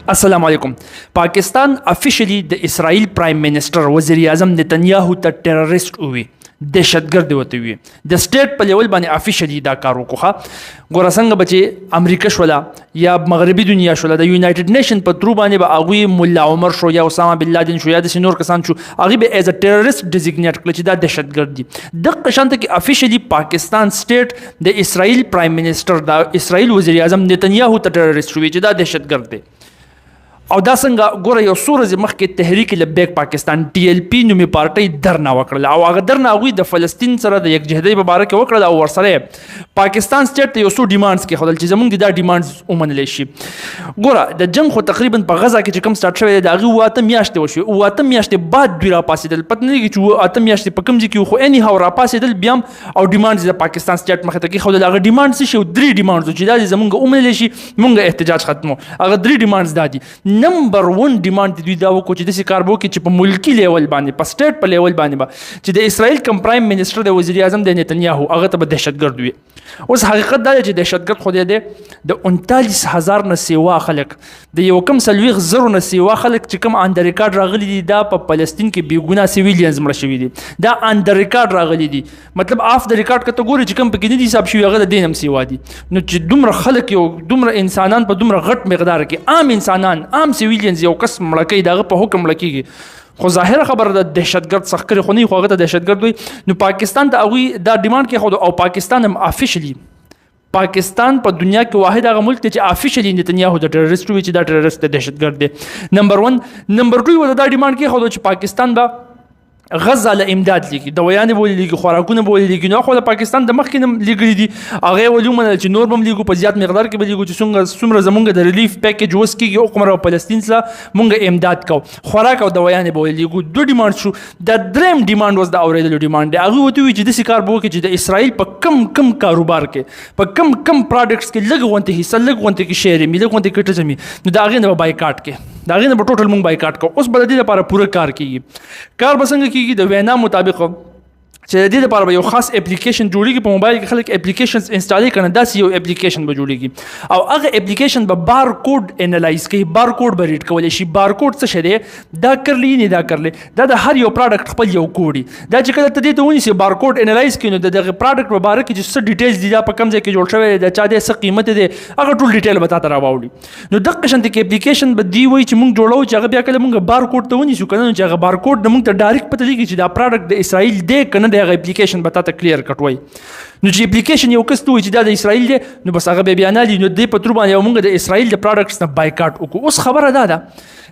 السلام علیکم. پاکستان افیشلی د اسرائیل پرایم منسٹر وزیر اعظم نتنیاهو ته ټیرریسټ ووی، دهشتګرد ورته وي. د سټیټ په لیول باندې افیشلی دا کار وکړه. ګوره څنګه به چې امریکا شوله یا مغربي دنیا شوله، د یونایټډ نیشن په ترو باندې به هغوی ملا عمر شو یا اسامه بن لادن شو یا داسې نور کسان شو، هغوی به ایز ا ټیرریسټ ډیزیګنیټ کړل چې دا دهشتګرد دي. دغه شانته کې افیشلی پاکستان سټیټ د اسرائیل پرایم منسټر د اسرائیل وزیر اعظم نتنیاهو ته ټیرریسټ ووی چې دا دهشتګرد دی. او دا څنګه ګوره یو څو ورځې مخکې تحریک لبیک پاکستان TLP نومي پارټۍ درنه وکړله، او هغه درنه هغوی د فلسطین سره د یکجهتۍ په باره کې وکړله، او ورسره پاکستان سټیټ ته یو څو ډیمانډز کېښودل چې زموږ دا ډیمانډز ومنلی شي. ګوره د جنګ خو تقریبا په غزه کې چې کوم سټارټ شوی دی د هغې 8 میاشتې وشوې، 8 میاشتې بعد دوی راپاڅېدل. پته نه لګي چې 8 میاشتې په کوم ځای کې وو، خو اني هاو راپاڅېدل بیا هم او ډیمانډز د پاکستان سټیټ مخې ته کېښودل. هغه ډیمانډز څه شي؟ 3 ډیمانډز چې دا دې زموږ ومنلی شي موږ احتجاج ختمو. هغه 3 ډیمانډز دا دي. نمبر 1 ډیمانډ دوی دا وکړو چې داسې کار به وکړي چې په ملکي لیول باندې، په سټیټ په لیول باندې به چې د اسرائیل کوم پرایم منسټر د وزیر اعظم د نتنیاهو هغه ته به دهشتګرد وي. اوس حقیقت دا دی چې دهشتګرد خو دی د 39,000 نه سیوا خلک، د یو کم 40,000 نه سیوا خلک چې کوم انډر ریکارډ راغلي دي، دا په فلسطین کې بېګناه سیویلینز مړه شوي دي، دا انډر ریکارډ راغلي دي. مطلب آف د ریکارډ که ته ګورې چې کوم پکې نه دي حساب شوي هغه د دې هم سیوا دي. نو چې دومره خلک یو دومره انسانان په دومره غټ مقدار کې، عام انسانان عام سیویلینز یو کس مړه کوي، د هغه په حکم مړه کېږي، خو ظاهره خبره د دهشتګرد څخه کړې، خو نه خو هغه ته دهشتګرد وي. نو پاکستان ته هغوی دا ډیمانډ کېښود، او پاکستان هم افیشلی، پاکستان په دنیا کې واحد هغه ملک دی چې افیشلی نتنیاهو د ټیرریسټ وي چې دا ټیرریسټ دی، دهشتګرد دی. نمبر 1. نمبر 2 ورته دا ډیمانډ کېښود چې پاکستان به غزه له امداد لیږي، دوایانې به ولې لیږي، خوراکونه به ولې لیږي. نو خو د پاکستان د مخکې نه لیږلي دي، هغه یې ولې ومنل چې نور به هم لیږو، په زیات مقدار کې به لیږو چې څومره زمونږ د ریلیف پیکیج اوس کېږي عمر او فلسطین سره مونږ امداد کوو، خوراک او دوایانې به ولې لیږو. 2 ډیمانډ شو. د دریم ډیمانډ اوس د اورېدلو ډیمانډ دی. هغوی ورته وایي چې داسې کار به وکړي چې د اسرائیل په کم کاروبار کې، په کم پراډکټس کې لږ غونتې حصه، لږ غونتې کې شیر وي، لږ غونتې کې ټزم وي، نو د هغې نه به بایکاټ کې، د هغې نه به ټوټل مونږ بایکاټ کوو. اوس به د دې لپاره پوره کار کېږي. کار به څنګه کېږي؟ د وینا مطابق چې د دې لپاره به یو خاص اپلیکیشن جوړېږي، په موبایل کې خلک اپلیکیشنز انسټالې کړي، داسې یو اپلیکیشن به جوړېږي، او هغه اپلیکیشن به بار کوډ انالایز کوي، بار کوډ به ریډ کولی شي. بار کوډ څه شی دی؟ دا کرلی نه دا کرلی، دا د هر یو پراډکټ خپل یو کوډ دی. دا چې کله ته دې ته ونیسې بار کوډ انالایز کړي، نو د دغه پراډکټ په باره کې چې څه ډیټیلز دي، دا په کوم ځای کې جوړ شوی دی، د چا دی، څه قیمت دی، هغه ټول ډیټیل به تا ته راواوړي. نو دغه شانتې کې اپلیکیشن به دی وایي چې موږ جوړوو چې هغه بیا کله موږ بار کوډ ته ونیسو که نه، نو چې هغه بار کوډ نه موږ ته ډایرکټ پته لګي چې دا پراډکټ د اسرائیل دی که نه دی، هغه اپلیکیشن به تا ته کلیر کټ وایي. نو چې اپلیکیشن یو کس ته وایي چې دا د اسرائیل دی، نو بس هغه بیا نه دي، نو دې په تر باندې موږ د اسرائیل د پراډکټس نه بایکاټ وکړو. اوس خبره دا ده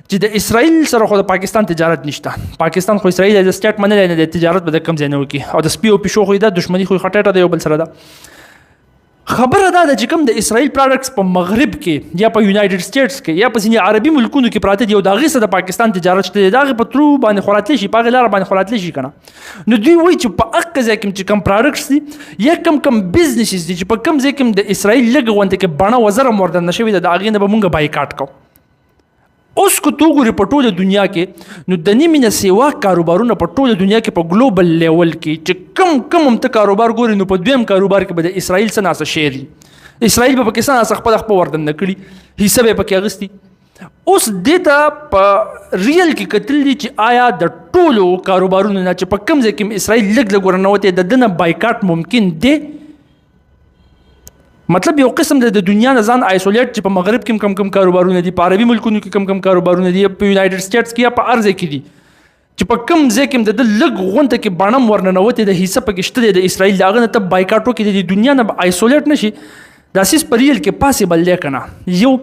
چې د اسرائیل سره خو د پاکستان تجارت نشته، پاکستان خو اسرائیل د سټیټ منلی نه دی، تجارت به د کوم ځای نه وکړي، او د سپي او پیشو خو دا دښمني خو خټیټه د یو بل سره ده. خبره دا ده چې کوم د اسرائیل پراډکټس په مغرب کې یا په یونایټډ سټیټس کې یا په ځینې عربي ملکونو کې پراته دي، او د هغې سره د پاکستان تجارت شته دی، د هغې په ترو باندې خو راتلی شي، په هغې لاره باندې خو راتلی شي که نه. نو دوی وایي چې په هغه ځای کې چې کوم پراډکټس دي یا کم بزنسز دي چې په کوم ځای کې د اسرائیل لږ غونډې کې بڼه وزره موردنه شوې ده، د هغې نه به مونږ بایکاټ کوو. اوس که تو ګورې په ټوله دنیا کې، نو د نیمې نه سیوا کاروبارونه په ټوله دنیا کې په ګلوبل لیول کې چې کم هم ته کاروبار ګورې، نو په دویم کاروبار کې به د اسرائیل څه ناسه شیر وي، اسرائیل به پکې څه ناسه خپله وردنه کړي، حصه به یې پکې اخیستي. اوس دې ته په ریل کې کتل دي چې آیا د ټولو کاروبارونو نه چې په کوم ځای کې اسرائیل لږ ورننوتی، د ده نه بایکاټ ممکن دی؟ مطلب یو قسم د دنیا نه ځان آیسولیټ چې په مغرب کې کم کاروبارونه دي، په عربي ملکونو کې کم کاروبارونه دي، په یونایټډ سټیټس کې یا په هر ځای کې دي، چې په کوم ځای کې د ده لږ غونډه کې بڼم ورننوتې د حصه پکې شته دی د اسرائیل، د هغه نه ته بایکاټ وکړي، د دنیا نه به آیسولیټ نه شي. دا سیس په ریل کې پاسیبل دی که نه؟ یو.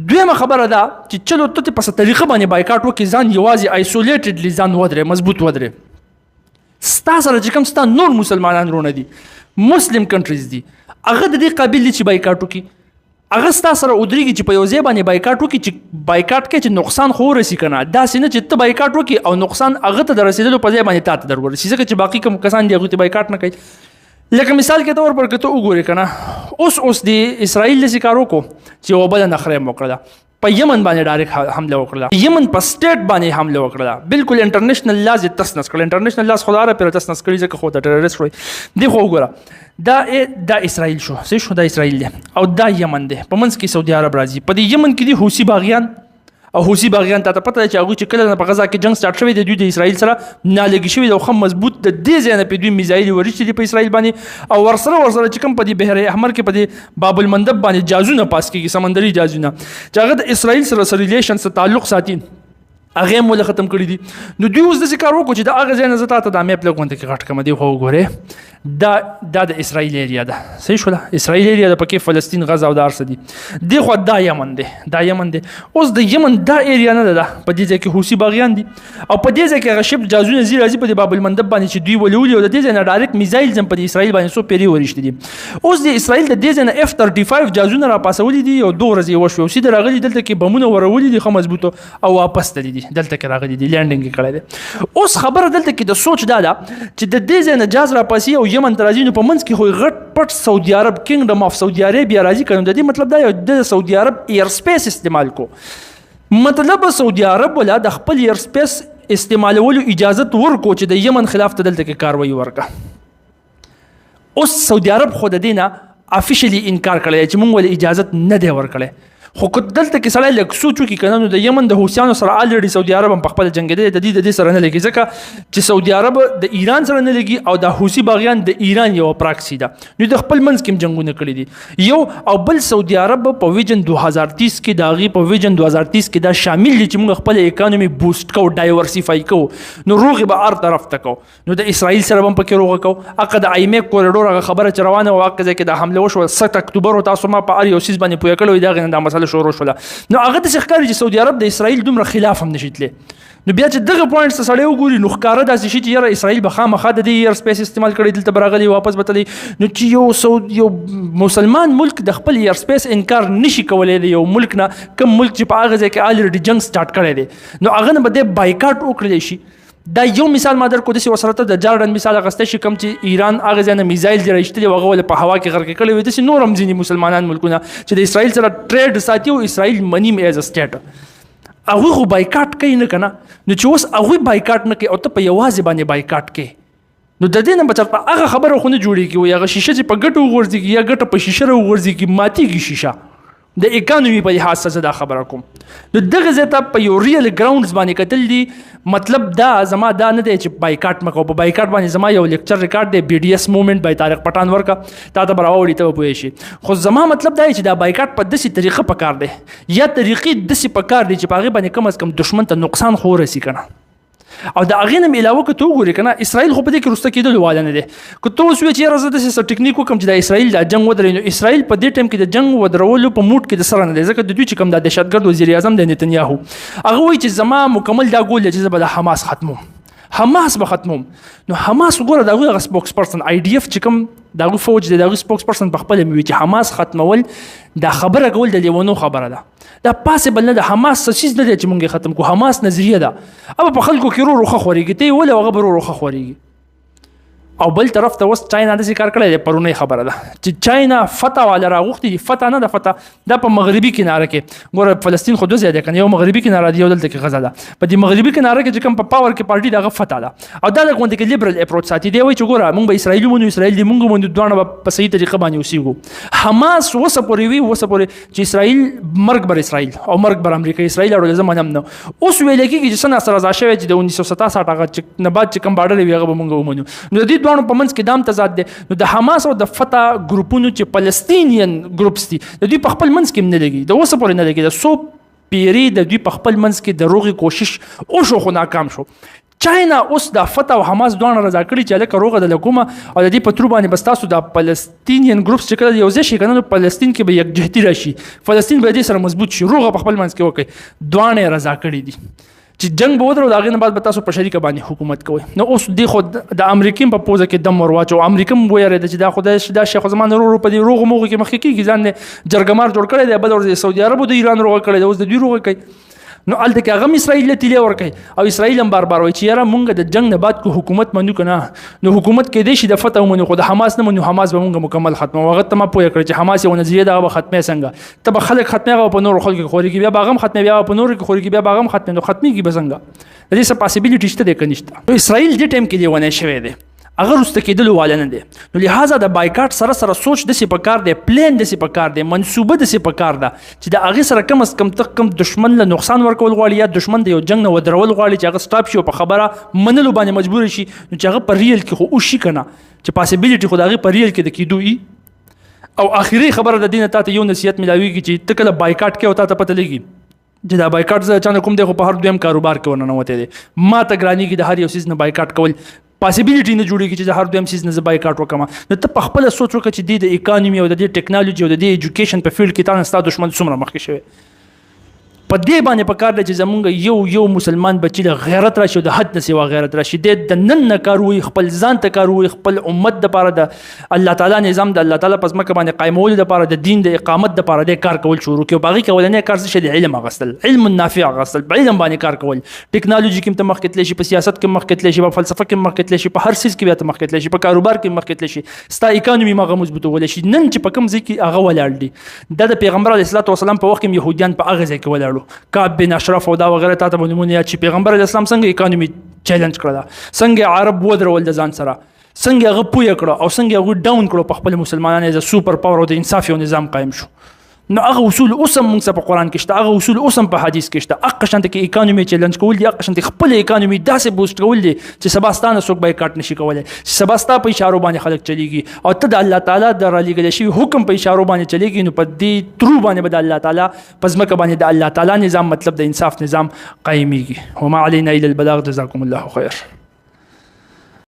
دویمه خبره ده چې چلو ته په څه طریقه باندې بایکاټ وکړي، ځان یوازې آیسولیټډلی ځان ودرې، مضبوط ودرې، ستا سره چې کوم ستا نور مسلمانان رونه دي، مسلم کنټریز دي، هغه د دې قابل دي چې بایکاټ وکړي، هغه ستا سره ودرېږي چې په یو ځای باندې بایکاټ وکړي، چې بایکاټ کوي چې نقصان خو ورسي که نه، داسې نه چې ته بایکاټ وکړي او نقصان هغه ته د رسېدلو په ځای باندې تا ته در ورسي، ځکه چې باقي کوم کسان دي هغوی ته بایکاټ نه کوي. لکه مثال کې طور پر که ته وګورې که نه، اوس د اسرائیل داسې کار وکړو چې یوه بله نخره یې وکړله، په یمن باندې ډایرکټ حمله وکړله، یمن په سټیټ باندې حمله وکړله، بالکل انټرنیشنل لاز یې تس نس کړل، انټرنیشنل لاز خو د هره پرې تس نس کړي، ځکه خو د ټیرریسټ وایي. دې خو وګوره دا اسرائیل شو، دا اسرائیل دی، او دا یمن دی، په منځ کې سعودي عرب راځي، په دې یمن کې دي حوثي باغیان، او حوثي باغیان ته پته چې هغوی چې کله په غزا کې جنگ سټارټ شوی دی دوی د اسرائیل سره نالګي شوي او خو مضبوط د دې ځای نه په دوی میزایل ورشي دي په اسرائیل باندې او ورسره چې کوم په دې بحر احمر کې په دې باب المندب باندې جازونه پاس کېږي سمندري جازونه چې هغه د اسرائیل سره ریلیشن سره تعلق ساتي هغه مول ختم کړی دي. نو دوی اوس د کار وکړو چې د هغه ځای نه زه ته د میپ لګونته کې غټ کم دی خو وګوره دا د اسرائیل ایریا ده صحیح شوله اسرائیل ایریا د پکې فلسطین غزه او دار سدي دی خو دا یمن دی اوس د یمن دا ایریا نه ده په دې ځای کې حوثي باغیان دي او په دې ځای کې غشب جازونه زی راځي په باب المندب باندې چې دوی ولولي او د دې ځای نه ډایرکټ میزایل زم په اسرائیل باندې سو پیری ورشتي دي. اوس د اسرائیل د دې ځای نه F-35 جازونه را پاسولي دي او 2 ورځې وشو او سیده راغلي دلته کې بمونه ورولي دي خو مضبوطه او واپس تللی دي دلته کې راغلي دي لینډینګ کړی دی. اوس خبره دلته کې د سوچ دا ده چې د دې ځای نه جاز را پاسي او یمن ترازی نو په منځ کې خو غټ پټ سعودي عرب کینګډم اف سعودي عربیا راځي کوم د دې مطلب دا یو د سعودي عرب ایر سپیس استعمال کو مطلب سعودي عرب ولا د خپل ایر سپیس استعمالولو اجازه ورکو چې د یمن خلاف ته دلته کې کاروایی ورکا. اوس سعودي عرب خو د دینه افیشلی انکار کړی چې مونږ ول اجازه نه دی ورکړی خو دلته کې سړی لږ سوچ وکړي که نه نو د یمن د حوثیانو سره الریډي سعودي عرب هم په خپله جنګېدلی د دې سره نه لګي ځکه چې سعودي عرب د ایران سره نه لګي او د حوثي باغیان د ایران یوه پراکسي ده نو د خپل منځ کې هم جنګونه کړي دي یو او بل سعودي عرب په ویژن 2030 کې د هغې په ویژن 2030 کې دا شامل دي چې موږ خپل اکانومي بوسټ کوو ډایورسیفای کوو نو روغې به هر طرف ته کوو نو د اسرائیل سره به هم پکې روغه کوو هغه د IMF کوریډور هغه خبره چې روانه وه هغه ځای کې د حمله وشوه 7 اکتوبر تاسو ما په هر یو څیز باندې پوه کړی وي د هغې نه دا مسله شروع شوله نو هغه داسې ښکاري چې سعودي عرب د اسرائیل دومره خلاف هم نشي تللی نو بیا چې دغه پوینټس ته سړی وګوري نو ښکاره داسې شي چې یاره اسرائیل به خامخا د دې ایر سپیس استعمال کړی دلته به راغلی واپس به تللی نو چې یو مسلمان ملک د خپل ایر سپیس انکار نشي کولی د یو ملک نه کوم ملک چې په هغه ځای کې الریډي جنګ سټارټ کړی دی نو هغه نه به دی بایکاټ وکړلی شي. دا یو مثال ما در کو داسې ورسره ته د جارډن مثال اخیستی شي کوم چې ایران هغه ځای نه میزایل دی راایستلي او هغه ولې په هوا کې غرقې کړی وي داسې نور هم ځینې مسلمانان ملکونه چې د اسرائیل سره ټریډ ساتي او اسرائیل مني م ایز ا سټیټ هغوی خو بایکاټ کوي نه که نه نو چې اوس هغوی بایکاټ نه کوي او ته په یوازې باندې بایکاټ کوي نو د دې نه به چېرته هغه خبره خو نه جوړېږي وایي هغه شیشه چې په ګټو وغورځېږي یا ګټه په شیشه راوغورځېږي ماتېږي شیشه د اکانومي په لحاظ څه دا خبره کوم نو دغه ځای ته په یو ریل ګراونډز باندې کتل دي مطلب دا زما دا نه دی چې بایکاټ مه کوو په بایکاټ باندې زما یو لیکچر ریکارډ دی BDS مومنټ بای طارق پټان ورکه تا ته به راوړي ته به پوه شي خو زما مطلب دا دی چې دا بایکاټ په داسې طریقه پکار دی یا طریقې داسې پکار دی چې په هغې باندې کم از کم دښمن ته نقصان خو ورسي که نه او د هغې نه م علاوه که ته وګورې که نه اسرائیل خو په دې کې وروسته کېدلو واله نه دی که ته اوس وایې چې یاره زه داسې څه ټکنیک وکړم چې د اسرائیل دا جنګ ودروي نو اسرائیل په دې ټایم کې د جنګ ودرولو په موډ کې د سره نه دی ځکه د دوی چې کوم دا دهشتګرد وزیر اعظم دی نتنیاهو هغه وایي چې زما مکمل دا ګول دی چې زه به د حماس ختموم حماس به ختموم نو حماس وګوره د هغوی هغه سپوکس پرسن IDF چې کوم د هغوی فوج دی د هغوی سپوکس پرسن په خپله مې وي چې حماس ختمول دا خبره کول د لیونو خبره ده دا پاسبل نه ده حماس څه چیز نه دی چې موږ یې ختم کړو حماس نظریه ده اوبه په خلکو کې روخه خورېږي ته یې ولې هغه به روخه خورېږي او بل طرف ته اوس چاینا داسې کار کړی دی پرونی خبره ده چې چاینا فتح والا راغوښتي دي فتح نه ده فتح دا په مغربي کناره کې ګوره فلسطین خو دوه ځای دی که نه یو مغربي کناره دی یو دلته کې غزه ده په دې مغربي کناره کې چې کوم په پاور کې پارټي ده هغه فتح ده او دا د غونډې کې لیبرل اپروچ ساتي دی وایي چې ګوره موږ به اسرائیل ومنو اسرائیل دې موږ ومنو دواړه به په صحیح طریقه باندې اوسېږو حماس وسه پورې وي وسه پورې چې اسرائیل مرګ بر اسرائیل او مرګ بر امریکا اسرائیل اړول زه منم نه اوس ویل کېږي چې څه ناڅه رضا شوی چې د 1967 هغه نه بعد چې کوم باډر وي هغه به موږ ومنو نو د دې دواړو په منځ کې دام تضاد دی نو د حماس او د فتح ګروپونو چې فلسطینین ګروپس دي د دوی په خپل منځ کې هم نه لګي د اوسه پورې نه لګي د سو پیری د دوی په خپل منځ کې د روغې کوشش وشو خو ناکام شو چاینا اوس د فتح او حماس دواړه رضا کړي چې هلکه روغه د لکومه او د دې په ترو باندې بس تاسو د فلسطینین ګروپس چې کله یو ځای شي که نه نو فلسطین کې به یکجهتي راشي فلسطین به دې سره مضبوط شي روغه په خپل منځ کې وکړي دواړه یې رضا کړي دي چې جنگ به ودرو د هغې نه بعد به تاسو په شریکه باندې حکومت کوئ نو اوس دې خو د امریکې په پوزه کې دم ور واچو امریکا هم ویرېده چې دا خو دا شیخ زمان ورو په دې روغو موغو کې مخکې کېږي ځان یې جرګمار جوړ کړی دی بل ورځ سعودي عربو د ایران روغه کړی دی اوس د دوی روغه کوي نو هلته کې هغه هم اسرائیل له تیلی ورکوي او اسرائیل هم بار بار وایي چې یاره مونږ د جنګ نه بعد کو حکومت منو که نه نو حکومت کېدی شي د فتح ومنو خو د حماس نه منو حماس به مونږ مکمل ختمو هغه ته ما پوه کړی چې حماس یو نظریه ده هغه به ختمې څنګه ته به خلک ختمې هغه په نورو خلکو کې خورېږي بیا به هغه هم ختمې بیا به په نورو کې خورېږي بیا به هغه هم ختمې نو ختمېږي به څنګه د دې څه پاسبیلیټي شته دی که نشته نو اسرائیل دې ټایم کې لیونی شوی دی هغه رسته کېدلو والا نه دی. نو لهذا د بایکاټ سره سره سوچ داسې پکار دی، پلان داسې پکار دی، منصوبه داسې پکار ده چې د هغې سره کم از کم ته کم دشمن له نقصان ورکول غواړي یا دشمن د یو جنګ نه ودرول غواړي چې هغه سټاپ شي او په خبره منلو باندې مجبور شي، نو چې هغه په ریل کې خو وشي که نه، چې پاسبیلیټي خو د هغې په ریل کې د کېدو وي. او آخري خبره د دې نه تا ته یو نصیحت ملاویږي چې ته کله بایکاټ کوې او تا ته پته لګي چې دا بایکاټ زه چا نه کوم دی خو په هر دویم کاروبار کې ورننوتی دی، ما ته ګرانېږي د هر یو څیز نه بایکاټ کول، پاسبیلیټي نه جوړېږي چې د هر دویم څیز نه زه بایکاټ وکړم. نو ته په خپله سوچ وکړه چې د اکانومي او د دې ټیکنالوجي او د دې ایجوکیشن په فیلډ کې تا نه ستا دښمن څومره مخکې شوی. په دې باندې پکار دی چې زمونږ یو مسلمان بچی له غیرت راشي او د حد نه سوا غیرت راشي، د نن نه کار ووایي، خپل ځان ته کار ووایي، خپل امت دپاره د الله تعالی نظام د الله تعالی په ځمکه باندې قایمولو دپاره د دین د اقامت دپاره دی کار کول شروع کړي. او په هغې کې اولنی کار څه شی دی؟ علم اخیستل، علم نافع اخیستل، په علم باندې کار کول. ټیکنالوجي کې هم ته مخکې تللی شي، په سیاست کې مخکې تللی شي، په فلسفه کې مخکې تللی شي، په هر څیز کې بیا ته مخکې تللی شي، په کاروبار کې مخکې تللی شي، ستا اکانومي هم هغه مضبوطولی شي. نن چې په کوم ځای کې هغه ولاړ دي، دا د پیغمبر علیه الصلاة والسلام په وخت کې یهودیان په هغه ځای کې ولاړو، کعب بن اشرف او دا وغیره تا ته به نومونه یاد شي. پیغمبر علیه السلام څنګه اکانومي چیلنج کړله، څنګه عرب ودرول د ځان سره، څنګه هغه پویه کړه او څنګه هغه ډاون کړو په خپل مسلمانانو د سوپر پاور او د انصاف یو نظام قایم شو. نو هغه اصول اوس هم موږ په قرآن کې شته، هغه اصول اوس هم په حدیث کې شته. هغه شانته کې اکانومي چیلنج کول دي، هغه شانته خپل اکانومي داسې بوسټ کول دي چې سبا ستا نه څوک بایکاټ نشي کولی، چې سبا ستا په اشارو باندې خلک چلیږي او ته د الله تعالی د رالیږلی شوي حکم په اشارو باندې چلیږي. نو په دې ترو باندې به د الله تعالی په ځمکه باندې د الله تعالی نظام، مطلب د انصاف نظام قایمیږي. وما علینا الا البلاغ. جزاکم الله خیر.